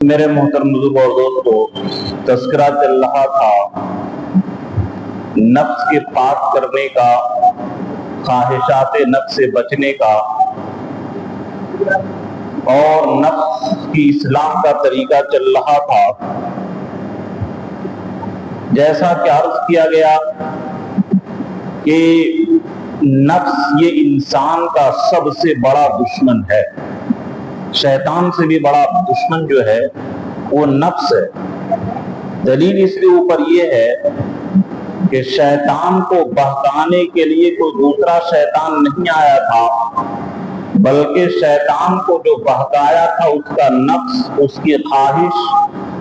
میرے محترم بزرگ اور دوستو، تذکرہ چل رہا تھا نفس کے پاک کرنے کا، خواہشات نفس سے بچنے کا اور نفس کی اصلاح کا طریقہ چل رہا تھا۔ جیسا کہ عرض کیا گیا کہ نفس یہ انسان کا سب سے بڑا دشمن ہے، شیطان سے بھی بڑا دشمن جو ہے وہ نفس ہے۔ دلیل اس کے اوپر یہ ہے کہ شیطان کو بہکانے کے لیے کوئی دوسرا شیطان نہیں آیا تھا، بلکہ شیطان کو جو بہکایا تھا اس کا نفس، اس کی خواہش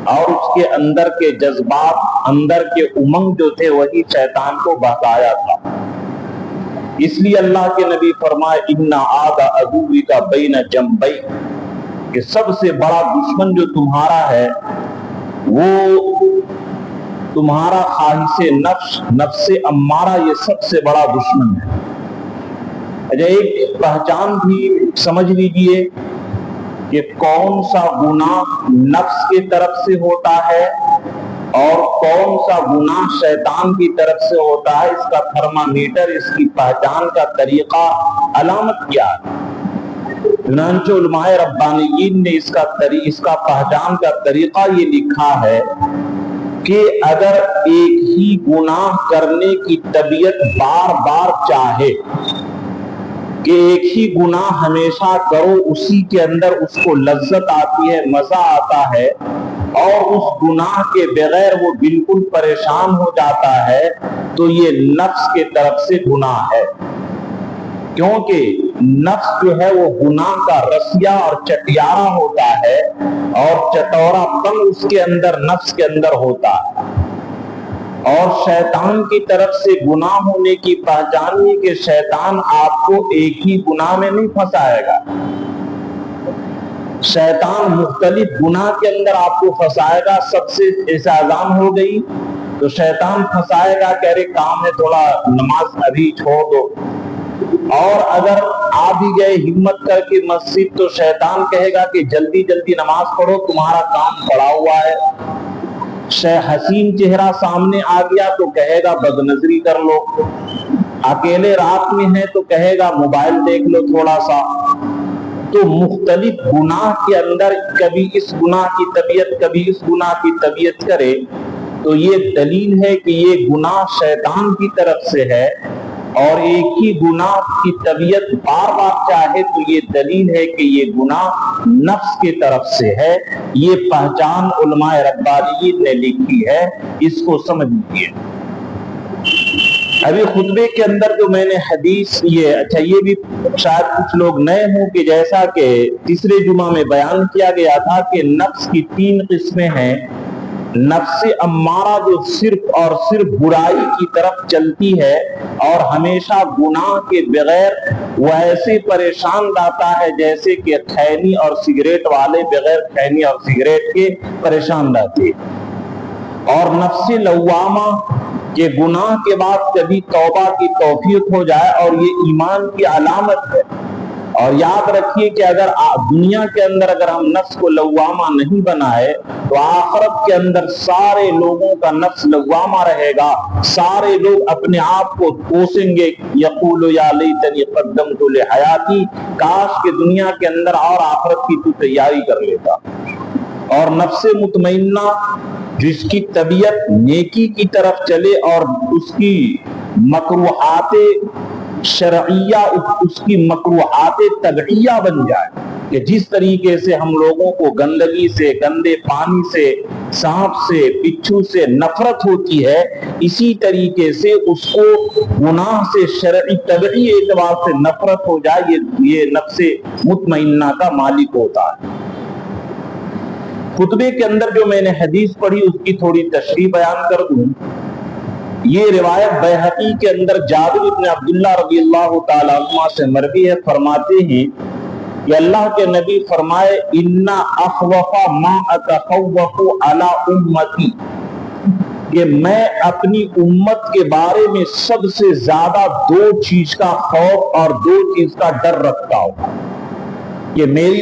اور اس کے اندر کے جذبات، اندر کے امنگ جو تھے، وہی شیطان کو بہکایا تھا۔ اس لیے اللہ کے نبی فرمائے اِنَّ عَادَ عَدُوِّكَ بَيْنَ جَنبَيْكَ، کہ سب سے بڑا دشمن جو تمہارا ہے وہ تمہارا خواہش نفس، نفس امارہ، یہ سب سے بڑا دشمن ہے۔ اچھا، ایک پہچان بھی سمجھ لیجئے کہ کون سا گناہ نفس کی طرف سے ہوتا ہے اور کون سا گناہ شیطان کی طرف سے ہوتا ہے۔ اس کا تھرمامیٹر، اس کی پہچان کا طریقہ، علامت کیا ہے؟ چنانچہ علماء ربانیین نے اس کا پہچان کا طریقہ یہ لکھا ہے کہ اگر ایک ہی گناہ کرنے کی طبیعت بار بار چاہے کہ ایک ہی گناہ ہمیشہ کرو، اسی کے اندر اس کو لذت آتی ہے، مزہ آتا ہے، اور اس گناہ کے بغیر وہ بالکل پریشان ہو جاتا ہے، تو یہ نفس کے طرف سے گناہ ہے۔ کیونکہ نفس جو ہے وہ گناہ کا رسیا اور چٹیارا ہوتا ہے، اور چٹورا پن اس کے اندر، نفس کے اندر ہوتا ہے۔ اور شیطان کی طرف سے گناہ ہونے کی پہچان یہ کہ شیطان آپ کو ایک ہی گناہ میں نہیں پھنسائے گا، شیطان مختلف گناہ کے اندر آپ کو پھنسائے گا۔ سب سے ایسا اذان ہو گئی تو شیطان پھنسائے گا کہ ارے کام ہے، تھوڑا نماز ابھی چھوڑ دو، اور اگر آ بھی گئے ہمت کر کے مسجد تو شیطان کہے گا کہ جلدی جلدی نماز پڑھو، تمہارا کام پڑا ہوا ہے۔ حسین چہرہ سامنے آ گیا تو کہے گا بد نظری کر لو، اکیلے رات میں ہے تو کہے گا موبائل دیکھ لو تھوڑا سا۔ تو مختلف گناہ کے اندر کبھی اس گناہ کی طبیعت، کبھی اس گناہ کی طبیعت کرے، تو یہ دلیل ہے کہ یہ گناہ شیطان کی طرف سے ہے، اور ایک ہی گناہ کی طبیعت بار بار چاہے تو یہ دلیل ہے کہ یہ گناہ نفس کی طرف سے ہے۔ یہ پہچان علماء ربانیین نے لکھی ہے، اس کو سمجھ لیجیے۔ ابھی خطبے کے اندر جو میں نے حدیث یہ بھی شاید کچھ لوگ نئے ہوں کہ جیسا کہ تیسرے جمعہ میں بیان کیا گیا تھا کہ نفس کی 3 قسمیں ہیں۔ نفس امارہ جو صرف اور صرف برائی کی طرف چلتی ہے اور ہمیشہ گناہ کے بغیر وہ ایسے پریشان لاتا ہے جیسے کہ خیمی اور سگریٹ والے بغیر خیمی اور سگریٹ کے پریشان لاتے۔ اور نفس لوامہ کہ گناہ کے بعد کبھی توبہ کی توفیق ہو جائے، اور یہ ایمان کی علامت ہے۔ اور یاد رکھیے کہ اگر دنیا کے اندر اگر ہم نفس کو لوامہ نہیں بنائے تو آخرت کے اندر سارے لوگوں کا نفس لوامہ رہے گا، سارے لوگ اپنے آپ کو کوسیں گے، یقول یا لیتنی قدمت لحیاتی، کاش کہ دنیا کے اندر اور آخرت کی تو تیاری کر لیتا۔ اور نفس مطمئنہ جس کی طبیعت نیکی کی طرف چلے اور اس کی مکروہات شرعیہ، اس کی مکروہات طبعیہ بن جائے، کہ جس طریقے سے ہم لوگوں کو گندگی سے، گندے پانی سے، سانپ سے، بچھو سے نفرت ہوتی ہے، اسی طریقے سے اس کو گناہ سے شرعی طبعی اعتبار سے نفرت ہو جائے، یہ نفس مطمئنہ کا مالک ہوتا ہے۔ خطبے کے اندر جو میں نے حدیث پڑھی اس کی تھوڑی تشریح بیان کر دوں۔ یہ روایت بیہقی کے اندر جابر بن عبداللہ رضی اللہ تعالیٰ عنہ سے مروی ہے، فرماتے ہیں کہ اللہ کے نبی فرمائے اِنَّ أَخْوَفَ مَا أَتَخَوَّفُ عَلَىٰ أُمَّتِي، کہ میں اپنی امت کے بارے میں سب سے زیادہ 2 چیز کا خوف اور 2 چیز کا ڈر رکھتا ہوں، کہ میری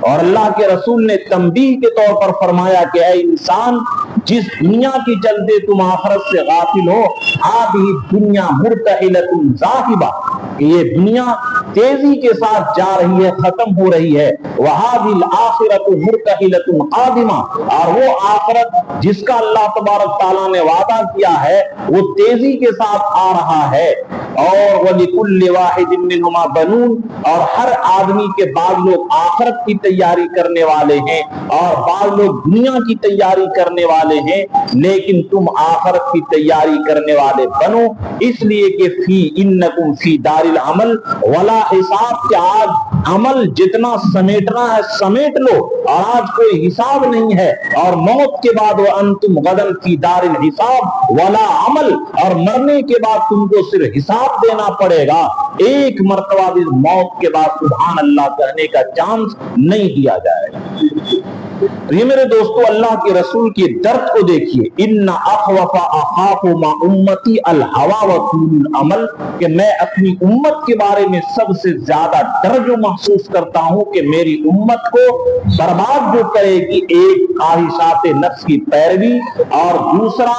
اور اللہ کے رسول نے تنبیہ کے طور پر فرمایا کہ اے انسان، جس دنیا کی چلتے تم آخرت سے غافل ہو، آدھی دنیا مرتحلۃ ذاہبہ، کہ یہ دنیا تیزی کے ساتھ جا رہی ہے، ختم ہو رہی ہے، وہذہ الآخرۃ مرتحلۃ قادمہ، اور وہ آخرت جس کا اللہ تبارک تعالیٰ نے وعدہ کیا ہے وہ تیزی کے ساتھ آ رہا ہے، اور وَلِكُلِّ وَاحِدٍ مِّنْهُمَا بَنُونَ، اور ہر آدمی کے بعض لوگ آخرت کی تیاری کرنے والے ہیں اور بعض لوگ دنیا کی تیاری کرنے والے ہیں، لیکن تم آخرت کی تیاری کرنے والے بنو، اس لیے کہ فی انکم فی دار العمل ولا حساب، کہ آج عمل جتنا سمیٹنا ہے سمیٹ لو، اور آج کوئی حساب نہیں ہے، اور موت کے بعد وانتم غدا فی دار الحساب ولا عمل، اور مرنے کے بعد تم کو صرف حساب دینا پڑے گا، ایک مرتبہ بھی موت کے بعد سبحان اللہ کہنے کا چانس نہیں دیا جائے گا۔ یہ میرے دوستو اللہ کے رسول کی درد کو دیکھیے، ان اخوف اخاف ما امتی الہوا وطول العمل، کہ میں اپنی امت کے بارے میں سب سے زیادہ ڈر جو محسوس کرتا ہوں کہ میری امت کو برباد جو کرے گی، ایک خواہشات نفس کی پیروی، اور دوسرا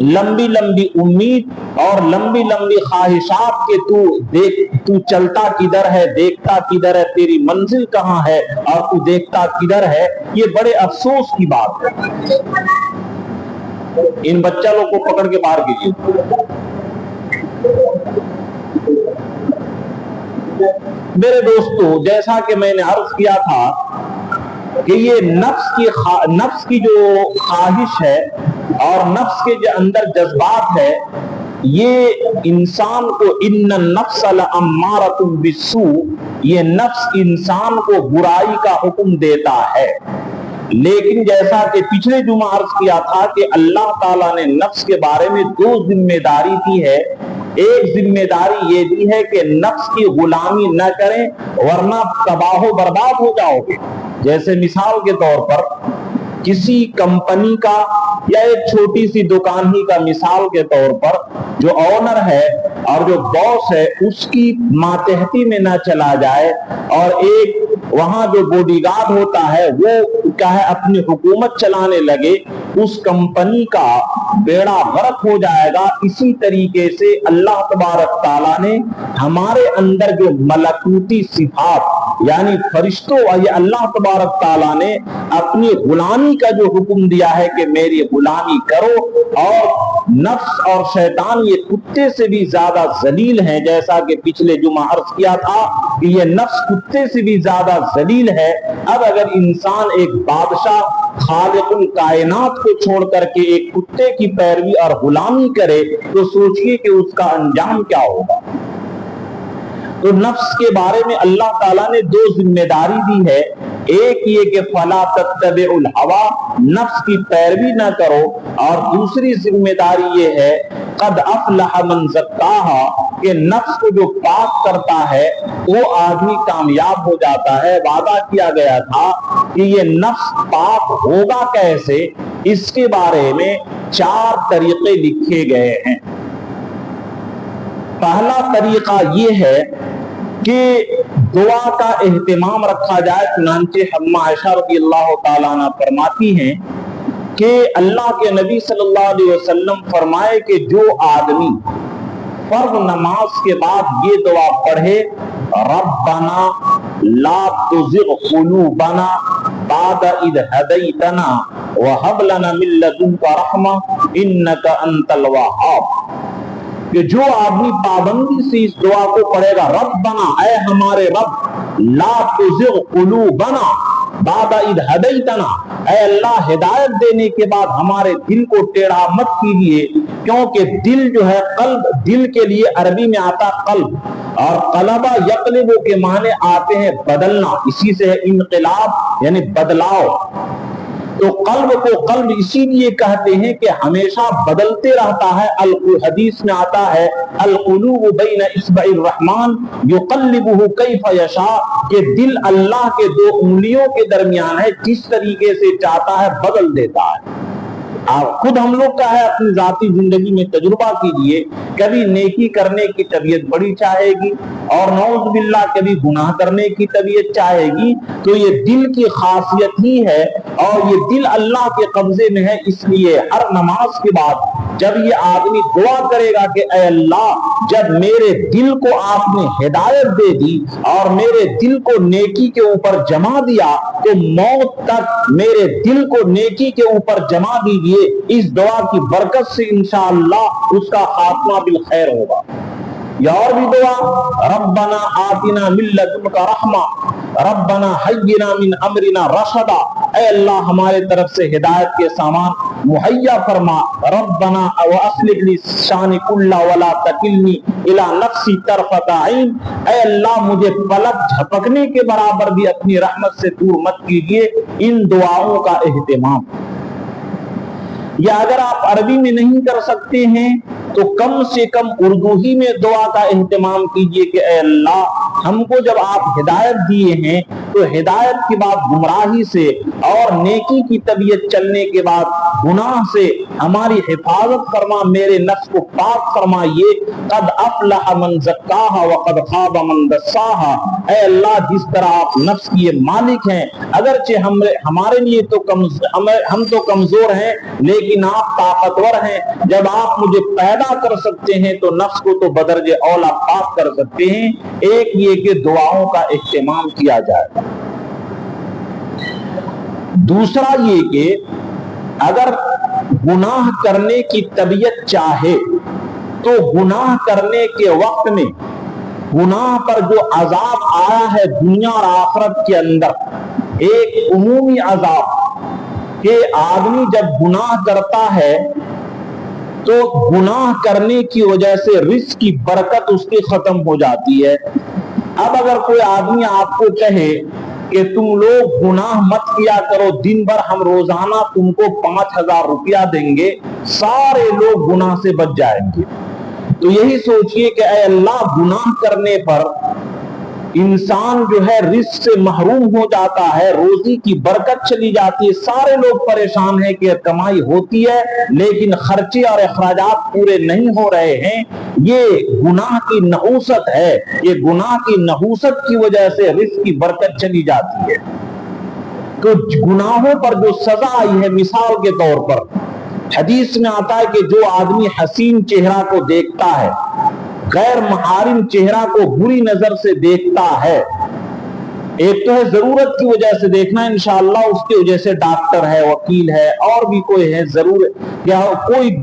لمبی لمبی امید اور لمبی لمبی خواہشات کہ تو چلتا کدھر ہے، دیکھتا کدھر ہے، تیری منزل کہاں ہے اور تو دیکھتا کدھر ہے۔ یہ بڑے افسوس کی بات ہے۔ ان بچہ لوگ کو پکڑ کے باہر کیجیے۔ میرے دوستو، جیسا کہ میں نے عرض کیا تھا کہ یہ نفس کی جو خواہش ہے اور نفس کے جو اندر جذبات ہے، یہ انسان کو ان النفس لامارۃ بالسوء، یہ نفس انسان کو برائی کا حکم دیتا ہے، لیکن جیسا کہ پچھلے جمعہ عرض کیا تھا کہ اللہ تعالیٰ نے نفس کے بارے میں دو ذمہ داری دی ہے۔ ایک ذمہ داری یہ دی ہے کہ نفس کی غلامی نہ کریں ورنہ تباہ و برباد ہو جاؤ گے۔ جیسے مثال کے طور پر کسی کمپنی کا یا ایک چھوٹی سی دکان ہی کا مثال کے طور پر جو آنر ہے اور جو باس ہے اس کی ماتحتی میں نہ چلا جائے، اور ایک وہاں جو بوڈی گارڈ ہوتا ہے وہ کیا ہے اپنی حکومت چلانے لگے، اس کمپنی کا بیڑا غرق ہو جائے گا۔ اسی طریقے سے اللہ تبارک تعالیٰ نے ہمارے اندر جو ملکوتی صفات یعنی فرشتوں، یہ اللہ تبارک تعالیٰ نے اپنی غلامی کا جو حکم دیا ہے کہ میری غلامی کرو، اور نفس اور شیطان یہ کتے سے بھی زیادہ ذلیل ہیں، جیسا کہ پچھلے جمعہ عرض کیا تھا کہ یہ نفس کتے سے بھی زیادہ ذلیل ہے۔ اب اگر انسان ایک بادشاہ خالق الکائنات کو چھوڑ کر کے ایک کتے کی پیروی اور غلامی کرے تو سوچئے کہ اس کا انجام کیا ہوگا۔ تو نفس کے بارے میں اللہ تعالیٰ نے دو ذمہ داری دی ہے، ایک یہ کہ فلا تتبعوا الہوی، نفس کی پیروی نہ کرو، اور دوسری ذمہ داری یہ ہے قد افلح من زکاہا، کہ نفس کو جو پاک کرتا ہے وہ آدمی کامیاب ہو جاتا ہے۔ وعدہ کیا گیا تھا کہ یہ نفس پاک ہوگا کیسے، اس کے بارے میں 4 طریقے لکھے گئے ہیں۔ پہلا طریقہ یہ ہے کہ دعا کا اہتمام رکھا جائے، چنانچہ ہم عائشہ رضی اللہ تعالیٰ عنہ فرماتی ہیں کہ اللہ کے نبی صلی اللہ علیہ وسلم فرمائے کہ جو آدمی فرض نماز کے بعد یہ دعا پڑھے، ربنا لا تزغ قلوبنا بعد اذ ہدیتنا وہب لنا من لدنک رحمہ انک انت الوہاب، کہ جو آدمی پابندی سے اس دعا کو پڑھے گا، ربنا، اے ہمارے رب، لا تزغ قلوبنا بعد اذ ہدیتنا، اے اللہ ہدایت دینے کے بعد ہمارے دل کو ٹیڑھا مت کیجیے، کیونکہ دل جو ہے قلب، دل کے لیے عربی میں آتا قلب، اور قلبہ یقلب کے معنی آتے ہیں بدلنا، اسی سے ہے انقلاب یعنی بدلاؤ۔ تو قلب کو قلب اسی لیے کہتے ہیں کہ ہمیشہ بدلتے رہتا ہے۔ حدیث میں آتا ہے القلوب بین اصبع الرحمن یقلبہ کیف یشاء، کہ دل اللہ کے 2 انگلیوں کے درمیان ہے، جس طریقے سے چاہتا ہے بدل دیتا ہے۔ آپ خود ہم لوگ کا ہے اپنی ذاتی زندگی میں تجربہ کیجئے، کبھی نیکی کرنے کی طبیعت بڑی چاہے گی اور نعوذ باللہ کبھی گناہ کرنے کی طبیعت چاہے گی، تو یہ دل کی خاصیت ہی ہے اور یہ دل اللہ کے قبضے میں ہے۔ اس لیے ہر نماز کے بعد جب یہ آدمی دعا کرے گا کہ اے اللہ جب میرے دل کو آپ نے ہدایت دے دی اور میرے دل کو نیکی کے اوپر جما دیا تو موت تک میرے دل کو نیکی کے اوپر جما دیجئے، اس دعا کی برکت سے انشاءاللہ اس کا خاتمہ بالخیر ہوگا۔ یا اور بھی دعا، ربنا آتنا من لدنک رحمہ ربنا حینا من امرنا رشدا، اے اللہ ہمارے طرف سے ہدایت کے سامان مہیا فرما، ربنا واصلح لی شانی کلہ ولا تکلنی الی نفسی طرفۃ عین، اے اللہ مجھے پلک جھپکنے کے برابر بھی اپنی رحمت سے دور مت کیجیے۔ ان دعاؤں کا اہتمام، یا اگر آپ عربی میں نہیں کر سکتے ہیں تو کم سے کم اردو ہی میں دعا کا اہتمام کیجئے کہ اے اللہ ہم کو جب آپ ہدایت دیے ہیں تو ہدایت کے بعد گمراہی سے اور نیکی کی طبیعت چلنے کے بعد گناہ سے ہماری حفاظت فرما، میرے نفس کو پاک فرمائیے۔ قد افلح من زکاہا وقد خاب من دساہا، اے اللہ جس طرح آپ نفس کی یہ مالک ہیں، اگرچہ ہمارے لیے تو ہم تو کمزور ہیں لیکن آپ طاقتور ہیں، جب آپ مجھے پیدا کر سکتے ہیں تو نفس کو تو بدرجہ اولا پاک کر سکتے ہیں۔ ایک یہ کہ دعاؤں کا اہتمام کیا جائے، دوسرا یہ کہ اگر گناہ کرنے کی طبیعت چاہے تو گناہ کرنے کے وقت میں گناہ پر جو عذاب آیا ہے دنیا اور آخرت کے اندر، ایک عمومی عذاب کہ آدمی جب گناہ کرتا ہے تو گناہ کرنے کی وجہ سے رزق کی برکت اس کی ختم ہو جاتی ہے۔ اب اگر کوئی آدمی آپ کو کہے کہ تم لوگ گناہ مت کیا کرو، دن بھر ہم روزانہ تم کو 5000 روپیہ دیں گے، سارے لوگ گناہ سے بچ جائیں گے۔ تو یہی سوچئے کہ اے اللہ گناہ کرنے پر انسان جو ہے رزق سے محروم ہو جاتا ہے، روزی کی برکت چلی جاتی ہے، سارے لوگ پریشان ہیں کہ کمائی ہوتی ہے لیکن خرچے اور اخراجات پورے نہیں ہو رہے ہیں۔ یہ گناہ کی نحوست ہے، یہ گناہ کی نحوست کی وجہ سے رزق کی برکت چلی جاتی ہے۔ تو گناہوں پر جو سزا آئی ہے، مثال کے طور پر حدیث میں آتا ہے کہ جو آدمی حسین چہرہ کو دیکھتا ہے، غیر محارم چہرہ کو بری نظر سے دیکھتا ہے، ایک تو ہے ضرورت کی وجہ سے دیکھنا، انشاءاللہ اس کی وجہ سے ڈاکٹر ہے، وکیل ہے اور بھی کوئی ہے، ضرورت یا کوئی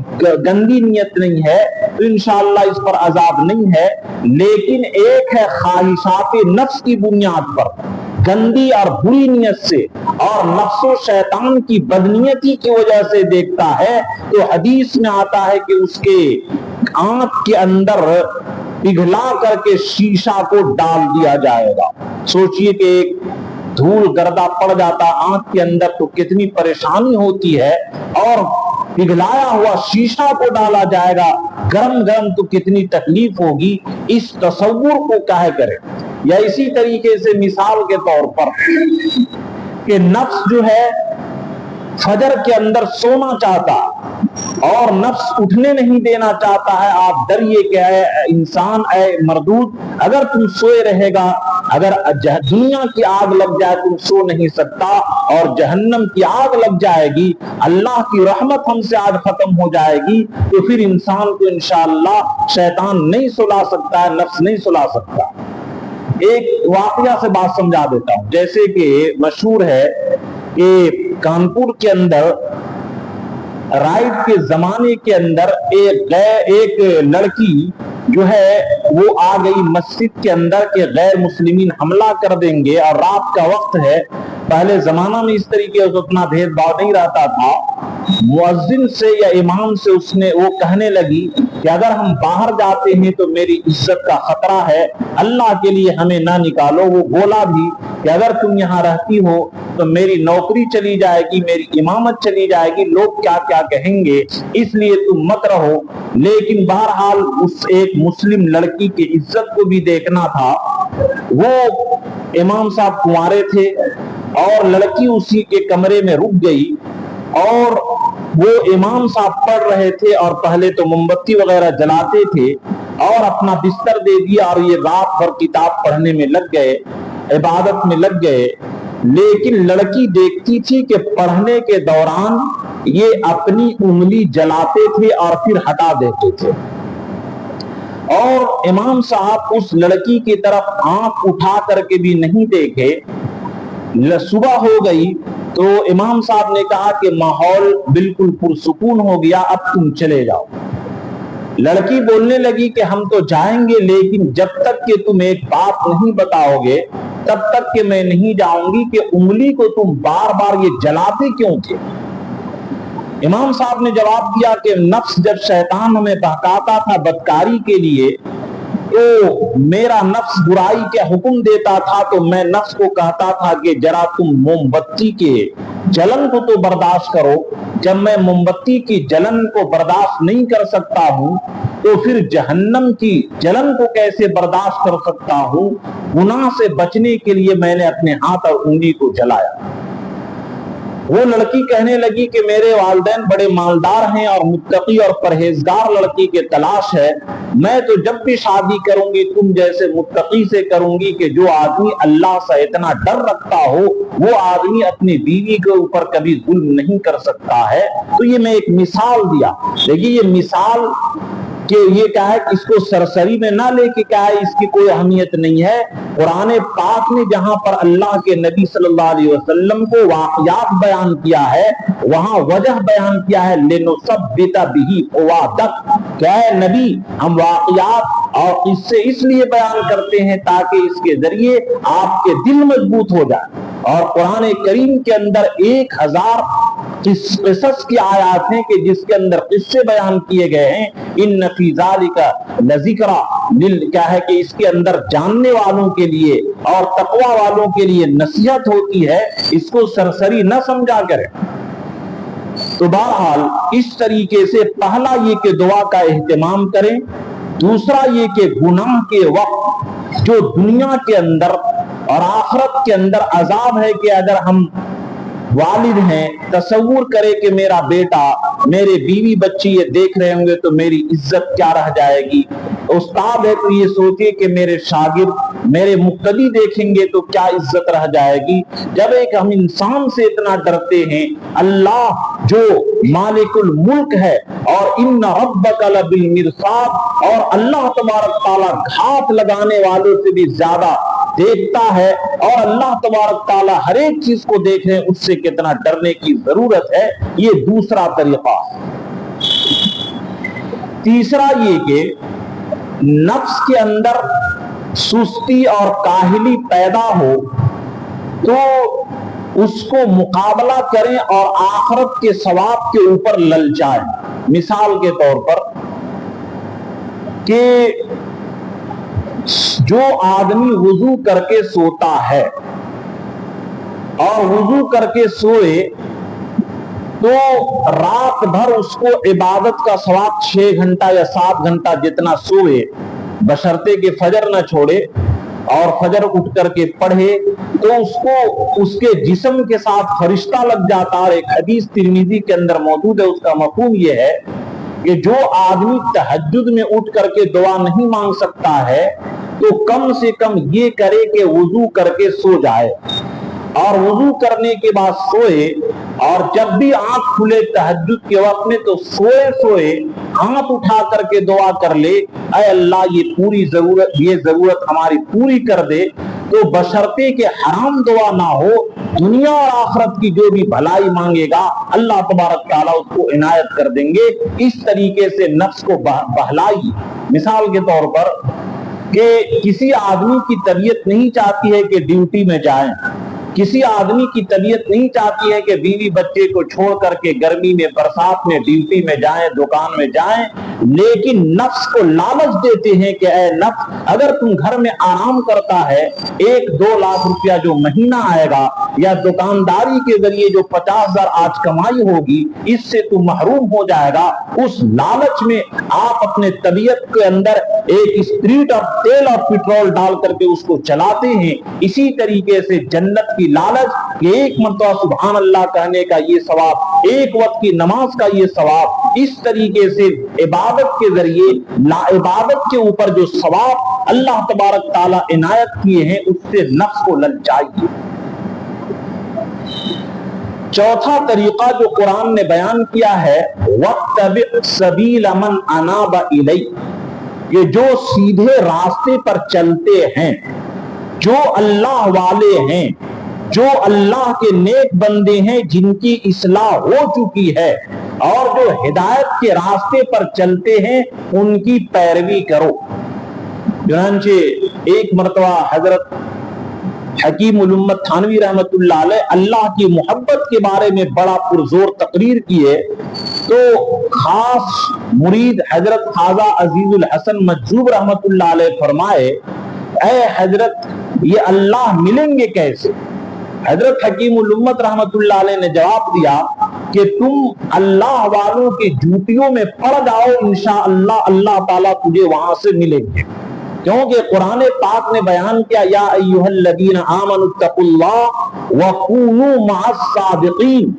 گندی نیت نہیں ہے تو انشاءاللہ اس پر عذاب نہیں ہے، لیکن ایک ہے خواہشات نفس کی بنیاد پر گندی اور بری نیت سے اور نفس و شیطان کی بدنیتی کی وجہ سے دیکھتا ہے، تو حدیث میں آتا ہے کہ اس کے آنکھ کے اندر پگھلا کر کے شیشہ کو ڈال دیا جائے گا۔ سوچئے کہ ایک دھول گردہ پڑ جاتا آنکھ کے اندر تو کتنی پریشانی ہوتی ہے، اور پگھلایا ہوا شیشہ کو ڈالا جائے گا گرم گرم تو کتنی تکلیف ہوگی، اس تصور کو کہے کرے۔ یا اسی طریقے سے مثال کے طور پر کہ نفس جو ہے فجر کے اندر سونا چاہتا اور نفس اٹھنے نہیں دینا چاہتا ہے، آپ ڈریے کہ اے انسان، اے مردود، اگر تم سوئے رہے گا، اگر دنیا کی آگ لگ جائے تم سو نہیں سکتا اور جہنم کی آگ لگ جائے گی، اللہ کی رحمت ہم سے آج ختم ہو جائے گی، تو پھر انسان کو انشاءاللہ شیطان نہیں سلا سکتا ہے، نفس نہیں سلا سکتا۔ ایک واقعہ سے بات سمجھا دیتا ہوں، جیسے کہ مشہور ہے کہ کانپور کے اندر رائٹ کے زمانے کے اندر ایک لڑکی جو ہے وہ آ گئی مسجد کے اندر کہ غیر مسلمین حملہ کر دیں گے اور رات کا وقت ہے۔ پہلے زمانہ میں اس طریقے سے اتنا بھید بھاؤ نہیں رہتا تھا۔ مؤذن سے یا امام سے وہ کہنے لگی کہ اگر ہم باہر جاتے ہیں تو میری عزت کا خطرہ ہے، اللہ کے لیے ہمیں نہ نکالو۔ وہ بولا بھی کہ اگر تم یہاں رہتی ہو تو میری نوکری چلی جائے گی، میری امامت چلی جائے گی، لوگ کیا کیا کہیں گے، اس لیے تم مت رہو۔ لیکن بہرحال اس ایک مسلم لڑکی کی عزت کو بھی دیکھنا تھا۔ وہ امام صاحب کنوارے تھے اور لڑکی اسی کے کمرے میں رک گئی اور وہ امام صاحب پڑھ رہے تھے اور پہلے تو موم بتی وغیرہ جلاتے تھے اور اپنا بستر دے دیا اور یہ رات بھر کتاب پڑھنے میں لگ گئے، عبادت میں لگ گئے۔ لیکن لڑکی دیکھتی تھی کہ پڑھنے کے دوران یہ اپنی انگلی جلاتے تھے اور پھر ہٹا دیتے تھے، اور امام صاحب اس لڑکی کی طرف آنکھ اٹھا کر کے بھی نہیں دیکھے۔ صبح ہو گئی تو امام صاحب نے کہا کہ ماحول بالکل پرسکون ہو گیا، اب تم چلے جاؤ۔ لڑکی بولنے لگی کہ ہم تو جائیں گے، لیکن جب تک کہ تم ایک بات نہیں بتاؤ گے تب تک کہ میں نہیں جاؤں گی کہ انگلی کو تم بار بار یہ جلاتے کیوں تھے؟ امام صاحب نے جواب دیا کہ نفس جب شیطان ہمیں بہکاتا تھا بدکاری کے لیے تو میرا نفس برائی کے حکم دیتا تھا، تو میں نفس کو کہتا تھا کہ ذرا تم موم بتی کے جلن کو تو برداشت کرو۔ جب میں موم بتی کی جلن کو برداشت نہیں کر سکتا ہوں تو پھر جہنم کی جلن کو کیسے برداشت کر سکتا ہوں؟ گناہ سے بچنے کے لیے میں نے اپنے ہاتھ اور انگلی کو جلایا۔ وہ لڑکی کہنے لگی کہ میرے والدین بڑے مالدار ہیں اور متقی اور پرہیزگار لڑکی کے تلاش ہے، میں تو جب بھی شادی کروں گی تم جیسے متقی سے کروں گی کہ جو آدمی اللہ سے اتنا ڈر رکھتا ہو وہ آدمی اپنی بیوی کے اوپر کبھی ظلم نہیں کر سکتا ہے۔ تو یہ میں ایک مثال دیا، دیکھیے یہ مثال کہ یہ کیا ہے، اس کو سرسری میں نہ لے کے کیا ہے اس کی کوئی اہمیت نہیں ہے۔ قرآن پاک نے جہاں پر اللہ کے نبی صلی اللہ علیہ وسلم کو واقعات بیان کیا ہے وہاں وجہ بیان کیا ہے، لِنُثَبِّتَ بِهِ فُؤَادَكَ، کہ اے نبی ہم واقعات اور اس سے اس لیے بیان کرتے ہیں تاکہ اس کے ذریعے آپ کے دل مضبوط ہو جائے۔ اور قرآن کریم کے اندر 1000 قصص کی آیات ہیں کہ جس کے اندر قصے بیان کیے گئے ہیں۔ ان فی ذالک لذکری، کیا ہے کہ اس کے اندر جاننے والوں کے لیے اور تقوی والوں کے لیے نصیحت ہوتی ہے، اس کو سرسری نہ سمجھا کرے۔ تو بہرحال اس طریقے سے پہلا یہ کہ دعا کا اہتمام کریں، دوسرا یہ کہ گناہ کے وقت جو دنیا کے اندر اور آخرت کے اندر عذاب ہے کہ اگر ہم والد ہیں، تصور کرے کہ میرا بیٹا میرے بیوی بچی یہ دیکھ رہے ہوں گے تو میری عزت کیا رہ جائے گی۔ استاد ہے تو یہ سوچے کہ میرے شاگرد میرے مقتدی دیکھیں گے تو کیا عزت رہ جائے گی۔ جب ایک ہم انسان سے اتنا ڈرتے ہیں، اللہ جو مالک الملک ہے اور ان ربک لبالمرصاد، اور اللہ تبارک تعالیٰ گھات لگانے والوں سے بھی زیادہ دیکھتا ہے، اور اللہ تبارک تعالیٰ ہر ایک چیز کو دیکھ رہے ہیں، اس سے کتنا ڈرنے کی ضرورت ہے۔ یہ دوسرا طریقہ۔ تیسرا یہ کہ نفس کے اندر سستی اور کاہلی پیدا ہو تو اس کو مقابلہ کریں اور آخرت کے ثواب کے اوپر للچائیں۔ مثال کے طور پر کہ جو آدمی وضو کر کے سوتا ہے اور وضو کر کے سوئے تو رات بھر اس کو عبادت کا ثواب 6 گھنٹہ یا 7 گھنٹہ جتنا سوئے، بشرطے کہ فجر نہ چھوڑے اور فجر اٹھ کر کے پڑھے، تو اس کو اس کے جسم کے ساتھ فرشتہ لگ جاتا۔ اور ایک حدیث ترمذی کے اندر موجود ہے، اس کا مفہوم یہ ہے کہ جو آدمی تہجد میں اٹھ کر کے دعا نہیں مانگ سکتا ہے تو کم سے کم یہ کرے کہ وضو کر کے سو جائے، اور وضو کرنے کے بعد سوئے، اور جب بھی آنکھ کھلے تہجد کے وقت میں تو سوئے ہاتھ اٹھا کر کے دعا کر لے، اے اللہ یہ ضرورت ہماری پوری کر دے۔ تو بشرطے کہ حرام دعا نہ ہو، دنیا اور آخرت کی جو بھی بھلائی مانگے گا اللہ تبارک تعالیٰ اس کو عنایت کر دیں گے۔ اس طریقے سے نفس کو بہلائی۔ مثال کے طور پر کہ کسی آدمی کی طبیعت نہیں چاہتی ہے کہ ڈیوٹی میں جائیں، کسی آدمی کی طبیعت نہیں چاہتی ہے کہ بیوی بچے کو چھوڑ کر کے گرمی میں برسات میں ڈیوٹی میں جائیں، دکان میں جائیں، لیکن نفس کو لالچ دیتے ہیں کہ اے نفس اگر تم گھر میں آرام کرتا ہے 1-2 لاکھ روپیہ جو مہینہ آئے گا یا دکانداری کے ذریعے جو 50,000 آج کمائی ہوگی اس سے تو محروم ہو جائے گا۔ اس لالچ میں آپ اپنے طبیعت کے اندر ایک اسپرٹ اور تیل اور پیٹرول ڈال کر کے اس کو چلاتے ہیں۔ اسی طریقے سے جنت کی لالچ کہ ایک مرتبہ سبحان اللہ کہنے کا یہ ثواب، ایک وقت کی نماز کا یہ ثواب، اس طریقے سے عبادت کے ذریعے لا عبادت کے اوپر جو ثواب اللہ تبارک تعالیٰ عنایت کیے ہیں اس سے نفس کو للچائیے۔ چوتھا طریقہ جو قرآن نے بیان کیا ہے وَاتَّبِعْ سَبِيلَ مَنْ أَنَابَ إِلَيَّ، یہ جو سیدھے راستے پر چلتے ہیں، جو اللہ والے ہیں، جو اللہ کے نیک بندے ہیں جن کی اصلاح ہو چکی ہے اور جو ہدایت کے راستے پر چلتے ہیں ان کی پیروی کرو۔ چنانچہ ایک مرتبہ حضرت حکیم الامت تھانوی رحمت اللہ علیہ اللہ کی محبت کے بارے میں بڑا پرزور تقریر کیے تو خاص مرید حضرت خواجہ عزیز الحسن مجذوب رحمت اللہ علیہ فرمائے اے حضرت یہ اللہ ملیں گے کیسے؟ حضرت حکیم الامت رحمت اللہ علیہ نے جواب دیا کہ تم اللہ والوں کی جوتیوں میں پڑ جاؤ انشاءاللہ اللہ تعالیٰ تجھے وہاں سے ملیں گے، کیونکہ قرآن پاک نے بیان کیا یا ایھا الذین آمنوا اتقوا اللہ وکونوا مع الصادقین،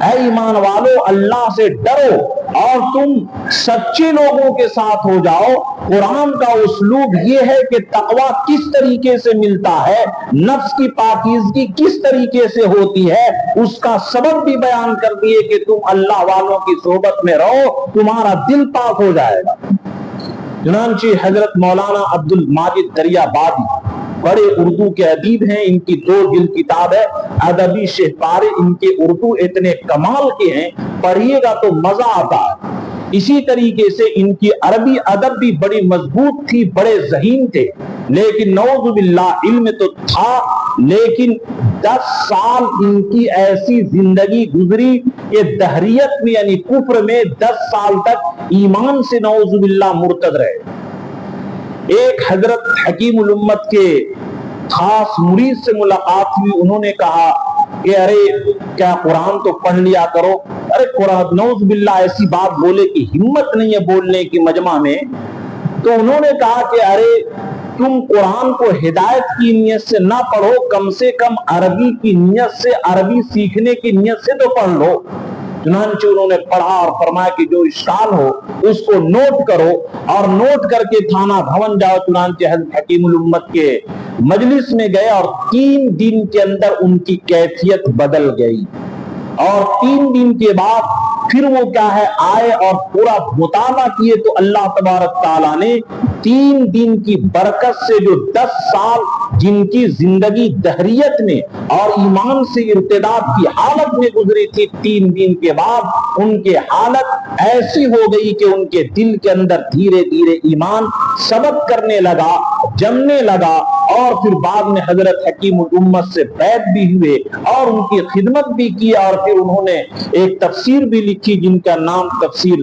اے ایمان والو اللہ سے ڈرو اور تم سچے لوگوں کے ساتھ ہو جاؤ۔ قرآن کا اسلوب یہ ہے کہ تقوی کس طریقے سے ملتا ہے، نفس کی پاکیزگی کس طریقے سے ہوتی ہے، اس کا سبب بھی بیان کر دیے کہ تم اللہ والوں کی صحبت میں رہو تمہارا دل پاک ہو جائے گا۔ چنانچہ حضرت مولانا عبد الماجد دریابادی بڑے اردو کے ادیب ہیں، ان کی 2 جلد کتاب ہے ادبی شہپارے، ان کے اردو اتنے کمال کے ہیں پڑھیے گا تو مزہ آتا ہے۔ اسی طریقے سے ان کی عربی ادب بھی بڑی مضبوط تھی، بڑے ذہین تھے، لیکن نعوذ باللہ علم تو تھا لیکن 10 سال ان کی ایسی زندگی گزری کہ دہریت میں یعنی کفر میں 10 سال تک ایمان سے نعوذ باللہ مرتد رہے۔ ایک حضرت حکیم الامت کے خاص مرید سے ملاقات ہوئی، انہوں نے کہا کہ ارے کیا قرآن تو پڑھ لیا کرو، ارے قرآن نعوذ باللہ ایسی بات بولے کی ہمت نہیں ہے بولنے کی مجمع میں، تو انہوں نے کہا کہ ارے تم قرآن کو ہدایت کی نیت سے نہ پڑھو، کم سے کم عربی کی نیت سے، عربی سیکھنے کی نیت سے تو پڑھ لو۔ چنانچہ انہوں نے پڑھا اور فرمایا کہ جو اشکال ہو اس کو نوٹ کرو اور نوٹ کر کے تھانہ بھون جاؤ۔ چنانچہ حضرت حکیم الامت کے مجلس میں گئے اور 3 دن کے اندر ان کی کیفیت بدل گئی، اور 3 دن کے بعد پھر وہ کیا ہے آئے اور پورا مطالعہ کیے تو اللہ تبارک تعالیٰ نے 3 دن کی برکت سے جو 10 سال جن کی زندگی دہریت میں اور ایمان سے ارتداد کی حالت میں گزری تھی، 3 دن کے بعد ان کے حالت ایسی ہو گئی کہ ان کے دل کے اندر دھیرے دھیرے ایمان سبق کرنے لگا، جمنے لگا، اور پھر بعد میں حضرت حکیم الامت سے بیعت بھی ہوئے اور ان کی خدمت بھی کی، اور پھر انہوں نے ایک تفسیر بھی لکھی جن کا نام تفسیر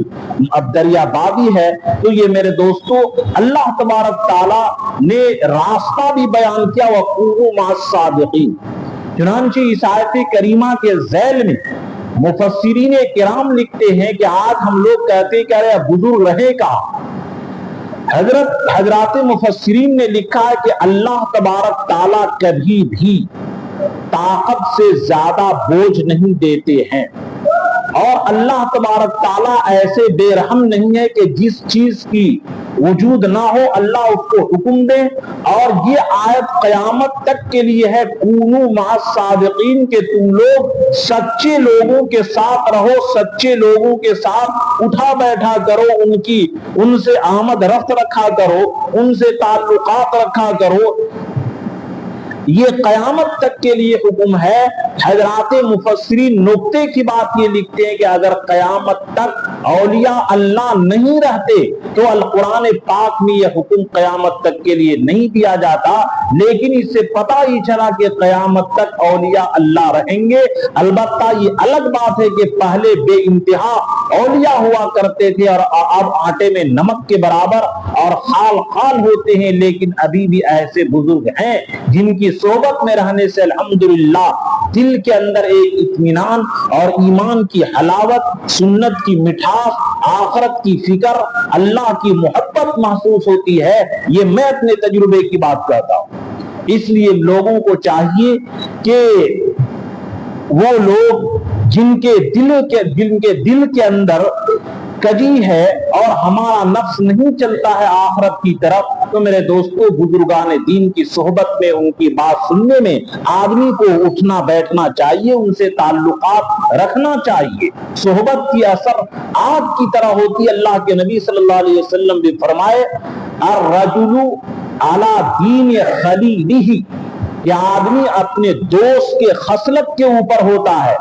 دریابادی ہے۔ تو یہ میرے دوستو اللہ تبارک تعالیٰ نے راستہ بھی بیان کیا وَقُولُوا مَعَ الصَّادِقِينَ۔ چنانچہ اس آیت کریمہ کے ذیل میں مفسرین کرام لکھتے ہیں کہ آج ہم لوگ کہتے ہیں کہ ارے بزرگ رہے کہاں، حضرات مفسرین نے لکھا ہے کہ اللہ تبارک تعالیٰ کبھی بھی طاقت سے زیادہ بوجھ نہیں دیتے ہیں، اور اللہ تبارک تعالیٰ ایسے بے رحم نہیں ہے کہ جس چیز کی وجود نہ ہو اللہ اس کو حکم دے۔ اور یہ آیت قیامت تک کے لیے ہے کونوا مع الصادقین، کہ تم لوگ سچے لوگوں کے ساتھ رہو، سچے لوگوں کے ساتھ اٹھا بیٹھا کرو، ان سے آمد رفت رکھا کرو، ان سے تعلقات رکھا کرو، یہ قیامت تک کے لیے حکم ہے۔ حضرات مفسرین نقطے کی بات یہ لکھتے ہیں کہ اگر قیامت تک اولیاء اللہ نہیں رہتے تو القرآن پاک میں یہ حکم قیامت تک کے لیے نہیں دیا جاتا، لیکن اس سے پتہ ہی چلا کہ قیامت تک اولیاء اللہ رہیں گے۔ البتہ یہ الگ بات ہے کہ پہلے بے انتہا اولیاء ہوا کرتے تھے اور اب آٹے میں نمک کے برابر اور خال خال ہوتے ہیں، لیکن ابھی بھی ایسے بزرگ ہیں جن کی صحبت میں رہنے سے الحمدللہ دل کے اندر ایک اطمینان اور ایمان کی حلاوت، سنت کی مٹھاس، آخرت کی فکر، اللہ کی محبت محسوس ہوتی ہے. یہ میں اپنے تجربے کی بات کرتا ہوں. اس لیے لوگوں کو چاہیے کہ وہ لوگ جن کے دل کے اندر کجی ہے اور ہمارا نفس نہیں چلتا ہے آخرت کی طرف، تو میرے دوستو بزرگان دین کی صحبت میں، ان کی بات سننے میں آدمی کو اٹھنا بیٹھنا چاہیے، ان سے تعلقات رکھنا چاہیے. صحبت کی اثر آگ کی طرح ہوتی ہے. اللہ کے نبی صلی اللہ علیہ وسلم بھی فرمائے الرجل علی دین خلیلہ، کہ آدمی اپنے دوست کے خصلت کے اوپر ہوتا ہے.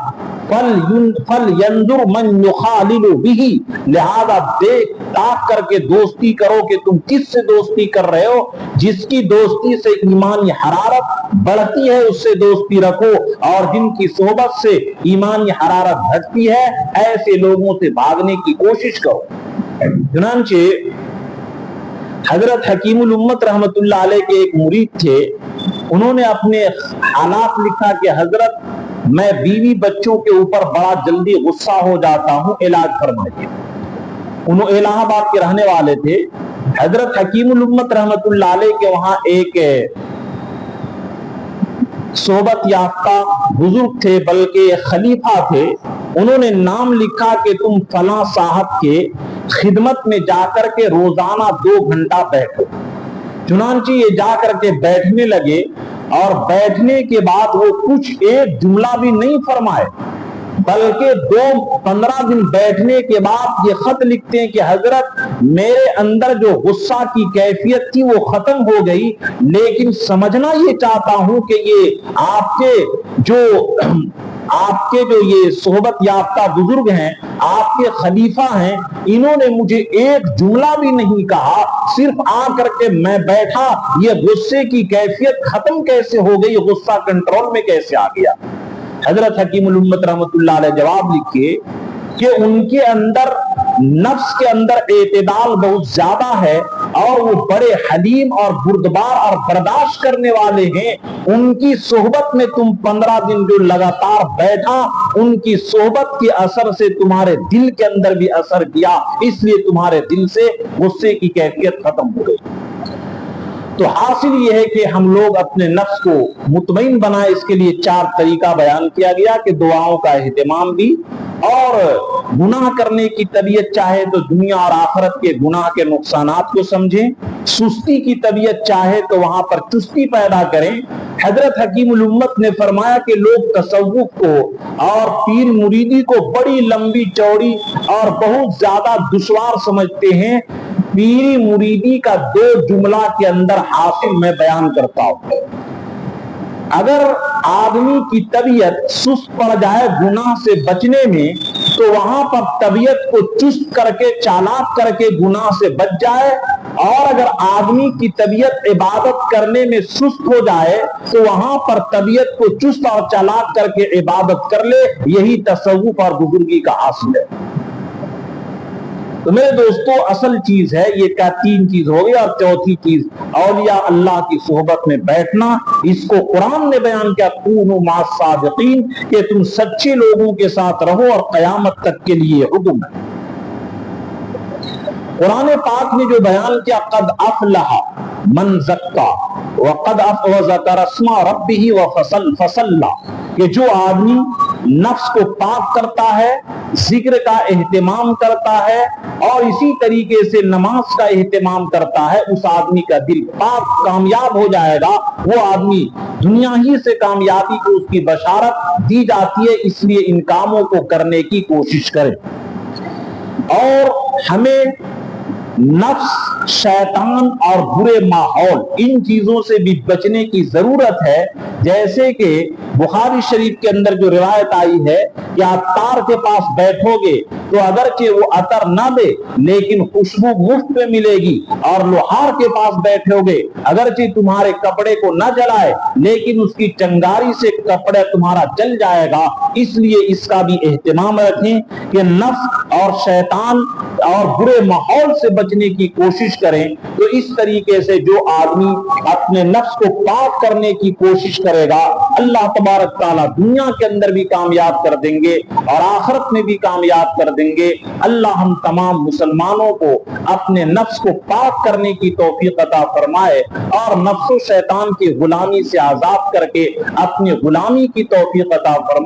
فَلْيَنْظُرْ مَنْ يُخَالِلُ بِهِ، لہذا دیکھ تاک کر کے دوستی کرو کہ تم کس سے دوستی کر رہے ہو. جس کی دوستی سے ایمانی حرارت بڑھتی ہے اس سے دوستی رکھو، اور جن کی صحبت سے ایمانی حرارت گھٹتی ہے ایسے لوگوں سے بھاگنے کی کوشش کرو. چنانچہ حضرت حکیم الامت رحمت اللہ علیہ کے ایک مرید تھے. انہوں نے اپنے حالات لکھا کہ حضرت میں بیوی بچوں کے اوپر بڑا جلدی غصہ ہو جاتا ہوں، علاج فرمائیے. انہوں الہ آباد کے رہنے والے تھے. حضرت حکیم الامت رحمت اللہ علیہ کے وہاں ایک صحبت یافتہ بزرگ تھے، بلکہ خلیفہ تھے. انہوں نے نام لکھا کہ تم فلاں صاحب کے خدمت میں جا کر کے روزانہ 2 گھنٹہ بیٹھو. چنانچہ یہ جا کر کے بیٹھنے لگے، اور بیٹھنے کے بعد وہ کچھ ایک جملہ بھی نہیں فرمائے، بلکہ 15 دن بیٹھنے کے بعد یہ خط لکھتے ہیں کہ حضرت میرے اندر جو غصہ کی کیفیت تھی وہ ختم ہو گئی، لیکن سمجھنا یہ چاہتا ہوں کہ یہ آپ کے جو یہ صحبت یافتہ بزرگ ہیں، آپ کے خلیفہ ہیں، انہوں نے مجھے ایک جملہ بھی نہیں کہا، صرف آ کر کے میں بیٹھا، یہ غصے کی کیفیت ختم کیسے ہو گئی، غصہ کنٹرول میں کیسے آ گیا. حضرت حکیم الامت رحمت اللہ علیہ جواب لکھیے کہ ان کے اندر نفس کے اندر اعتدال بہت زیادہ ہے، اور وہ بڑے حلیم اور بردبار اور برداشت کرنے والے ہیں. ان کی صحبت میں تم 15 دن جو لگاتار بیٹھا، ان کی صحبت کے اثر سے تمہارے دل کے اندر بھی اثر کیا، اس لیے تمہارے دل سے غصے کی کیفیت ختم ہو گئی. تو حاصل یہ ہے کہ ہم لوگ اپنے نفس کو مطمئن بنائیں. اس کے لیے 4 طریقہ بیان کیا گیا کہ دعاؤں کا اہتمام بھی، اور گناہ کرنے کی طبیعت چاہے تو دنیا اور آخرت کے گناہ کے نقصانات کو سمجھیں. سستی کی طبیعت چاہے تو وہاں پر چستی پیدا کریں. حضرت حکیم الامت نے فرمایا کہ لوگ تصوف کو اور پیر مریدی کو بڑی لمبی چوڑی اور بہت زیادہ دشوار سمجھتے ہیں. پیری مریدی کا 2 جملہ کے اندر حاصل میں بیان کرتا ہوں. اگر آدمی کی طبیعت سست پڑ جائے گناہ سے بچنے میں، تو وہاں پر طبیعت کو چست کر کے چالاک کر کے گناہ سے بچ جائے. اور اگر آدمی کی طبیعت عبادت کرنے میں سست ہو جائے تو وہاں پر طبیعت کو چست اور چالاک کر کے عبادت کر لے. یہی تصوف اور بزرگی کا حاصل ہے. تو میرے دوستو اصل چیز ہے یہ کیا 3 چیز ہو گئی، اور چوتھی چیز اولیاء اللہ کی صحبت میں بیٹھنا. اس کو قرآن نے بیان کیا کونوا مع الصادقین، کہ تم سچے لوگوں کے ساتھ رہو، اور قیامت تک کے لیے حکم ہے. قرآن پاک نے جو بیان کیا قد افلح من زکا وقد ذکر اسم ربہ وفصلى، کہ جو آدمی نفس کو پاک کرتا ہے، ذکر کا اہتمام کرتا ہے، اور اسی طریقے سے نماز کا اہتمام کرتا ہے، اس آدمی کا دل پاک کامیاب ہو جائے گا. وہ آدمی دنیا ہی سے کامیابی کو اس کی بشارت دی جاتی ہے. اس لیے ان کاموں کو کرنے کی کوشش کرے. اور ہمیں نفس، شیطان اور برے ماحول، ان چیزوں سے بھی بچنے کی ضرورت ہے. جیسے کہ بخاری شریف کے اندر جو روایت آئی ہے کہ عطار کے پاس بیٹھو گے تو اگرچہ وہ عطر نہ دے لیکن خوشبو مفت میں ملے گی، اور لوہار کے پاس بیٹھے ہوگے اگرچہ تمہارے کپڑے کو نہ جلائے لیکن اس کی چنگاری سے کپڑا تمہارا جل جائے گا۔ اس لیے اس کا بھی اہتمام رکھیں کہ نفس اور شیطان اور برے ماحول سے بچنے کی کوشش کریں۔ تو اس طریقے سے جو آدمی اپنے نفس کو پاک کرنے کی کوشش کرے گا، اللہ تبارک تعالیٰ دنیا کے اندر بھی کامیاب کر دیں گے اور آخرت میں بھی کامیاب کر دیں گے۔ اللہ ہم تمام مسلمانوں کو اپنے نفس کو پاک کرنے کی توفیق عطا فرمائے اور نفس و شیطان کی غلامی سے آزاد کر کے اپنی غلامی کی توفیق عطا فرمائے۔